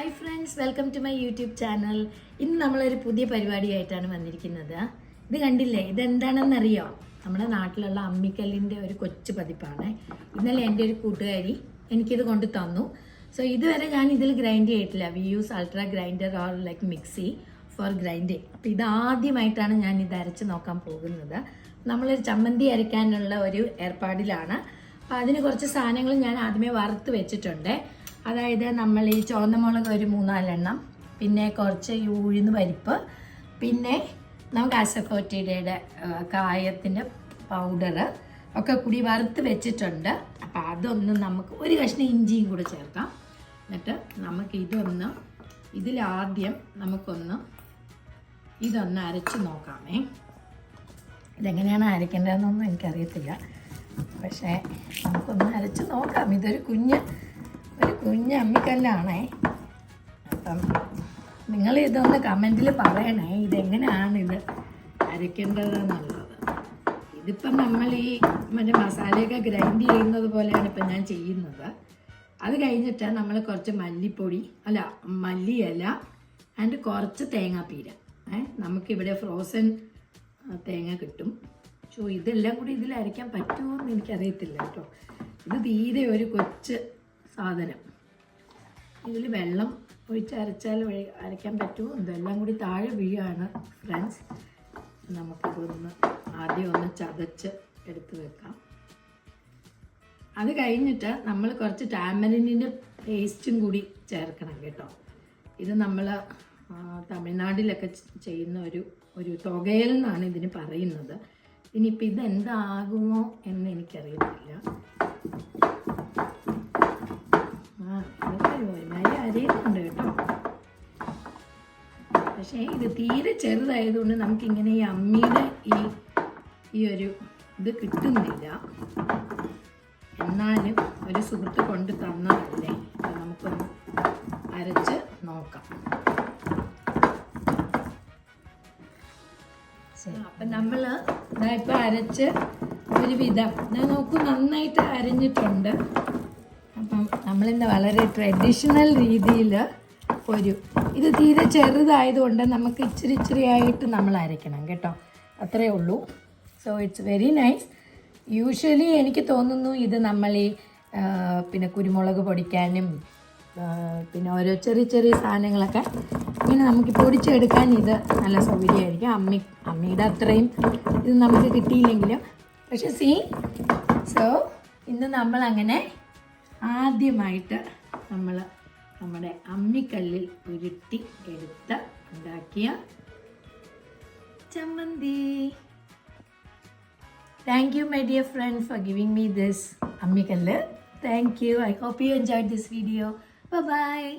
Hi friends, welcome to my YouTube channel. ഇന്ന് നമ്മളൊരു പുതിയ പരിപാടിയായിട്ടാണ് വന്നിരിക്കുന്നത്. ഇത് കണ്ടില്ലേ, ഇതെന്താണെന്നറിയോ? നമ്മുടെ നാട്ടിലുള്ള അമ്മിക്കല്ലിൻ്റെ ഒരു കൊച്ചു പതിപ്പാണ്. ഇന്നലെ എൻ്റെ ഒരു കൂട്ടുകാരി എനിക്കിത് കൊണ്ട് തന്നു. സോ ഇതുവരെ ഞാൻ ഇതിൽ ഗ്രൈൻഡ് ചെയ്തിട്ടില്ല. We use ultra grinder or like mixie for grinding. അപ്പോൾ ഇതാദ്യമായിട്ടാണ് ഞാൻ ഇത് അരച്ച് നോക്കാൻ പോകുന്നത്. നമ്മളൊരു ചമ്മന്തി അരയ്ക്കാനുള്ള ഒരു ഏർപ്പാടിലാണ്. അപ്പോൾ അതിന് കുറച്ച് സാധനങ്ങൾ ഞാൻ ആദ്യമേ വറുത്ത് വെച്ചിട്ടുണ്ട്. അതായത് നമ്മൾ ഈ ചുവന്ന മുളക് ഒരു 3-4 എണ്ണം, പിന്നെ കുറച്ച് ഉഴുന്ന് പരിപ്പ്, പിന്നെ നമുക്ക് അസഫോറ്റിയുടെ കായത്തിൻ്റെ പൗഡർ ഒക്കെ കൂടി വറുത്ത് വെച്ചിട്ടുണ്ട്. അപ്പോൾ അതൊന്ന് നമുക്ക് ഒരു കഷ്ണം ഇഞ്ചിയും കൂടെ ചേർക്കാം. എന്നിട്ട് നമുക്ക് ഇതിലാദ്യം നമുക്കൊന്ന് ഇതൊന്ന് അരച്ച് നോക്കാമേ. ഇതെങ്ങനെയാണ് അരയ്ക്കേണ്ടതെന്നൊന്നും എനിക്കറിയത്തില്ല, പക്ഷേ നമുക്കൊന്ന് അരച്ച് നോക്കാം. ഇതൊരു കുഞ്ഞ് അമ്മിക്കല്ലാണേ. അപ്പം നിങ്ങൾ ഇതൊന്ന് കമൻറ്റിൽ പറയണേ, ഇതെങ്ങനെയാണ് ഇത് അരയ്ക്കേണ്ടതെന്നുള്ളത്. ഇതിപ്പം നമ്മൾ ഈ മസാലയൊക്കെ ഗ്രൈൻഡ് ചെയ്യുന്നത് പോലെയാണ് ഇപ്പം ഞാൻ ചെയ്യുന്നത്. അത് കഴിഞ്ഞിട്ട് നമ്മൾ കുറച്ച് മല്ലിയില ആൻഡ് കുറച്ച് തേങ്ങാപ്പീര. നമുക്കിവിടെ ഫ്രോസൺ തേങ്ങ കിട്ടും. സോ ഇതെല്ലാം കൂടി ഇതിൽ അരയ്ക്കാൻ പറ്റുമോ എന്ന് എനിക്കറിയത്തില്ല കേട്ടോ. ഇത് തീരെ ഒരു കൊച്ച് സാധനം. ഇതിൽ വെള്ളം ഒഴിച്ച് അരച്ചാൽ അരയ്ക്കാൻ പറ്റുമോ? ഇതെല്ലാം കൂടി താഴെ വീഴാണ് ഫ്രണ്ട്സ്. നമുക്കിതൊന്ന് ആദ്യം ഒന്ന് ചതച്ച് എടുത്ത് വെക്കാം. അത് കഴിഞ്ഞിട്ട് നമ്മൾ കുറച്ച് ടാമറിൻ്റെ പേസ്റ്റും കൂടി ചേർക്കണം കേട്ടോ. ഇത് നമ്മൾ തമിഴ്നാട്ടിലൊക്കെ ചെയ്യുന്ന ഒരു തുകയിൽ നിന്നാണ് ഇതിന് പറയുന്നത്. ഇനിയിപ്പോൾ ഇതെന്താകുമോ എന്ന് എനിക്കറിയത്തില്ല. അരയുന്നുണ്ട് കേട്ടോ, പക്ഷേ ഇത് തീരെ ചെറുതായതുകൊണ്ട് നമുക്കിങ്ങനെ ഈ അമ്മിയുടെ ഈ ഒരു ഇത് കിട്ടുന്നില്ല. എന്നാലും ഒരു സുഹൃത്ത് കൊണ്ട് തന്നതല്ലേ, നമുക്കൊന്ന് അരച്ച് നോക്കാം. അപ്പം നമ്മൾ ഇതായിപ്പോൾ അരച്ച് ഒരു വിധം നോക്കൂ, നന്നായിട്ട് അരഞ്ഞിട്ടുണ്ട്. അപ്പം നമ്മളിന്ന് വളരെ ട്രഡീഷണൽ രീതിയിൽ ഇത് തീരെ ചെറുതായതുകൊണ്ട് നമുക്ക് ഇച്ചിരി ആയിട്ട് നമ്മൾ അരയ്ക്കണം കേട്ടോ, അത്രയേ ഉള്ളൂ. So it's very nice. Usually എനിക്ക് തോന്നുന്നു ഇത് നമ്മൾ ഈ പിന്നെ കുരുമുളക് പൊടിക്കാനും പിന്നെ ഓരോ ചെറിയ സാധനങ്ങളൊക്കെ ഇങ്ങനെ നമുക്ക് പൊടിച്ചെടുക്കാൻ ഇത് നല്ല സൗകര്യമായിരിക്കും. അമ്മിയുടെ അത്രയും ഇത് നമുക്ക് കിട്ടിയില്ലെങ്കിലും. പക്ഷെ സോ ഇന്ന് നമ്മളങ്ങനെ ആദ്യമായിട്ട് നമ്മൾ നമ്മുടെ അമ്മിക്കല്ലിൽ ഉരുട്ടി എടുത്ത് ഉണ്ടാക്കിയ ചമ്മന്തി. Thank you, my dear friend, for giving me this അമ്മിക്കല്ല്. Thank you. I hope you enjoyed this video. Bye-bye.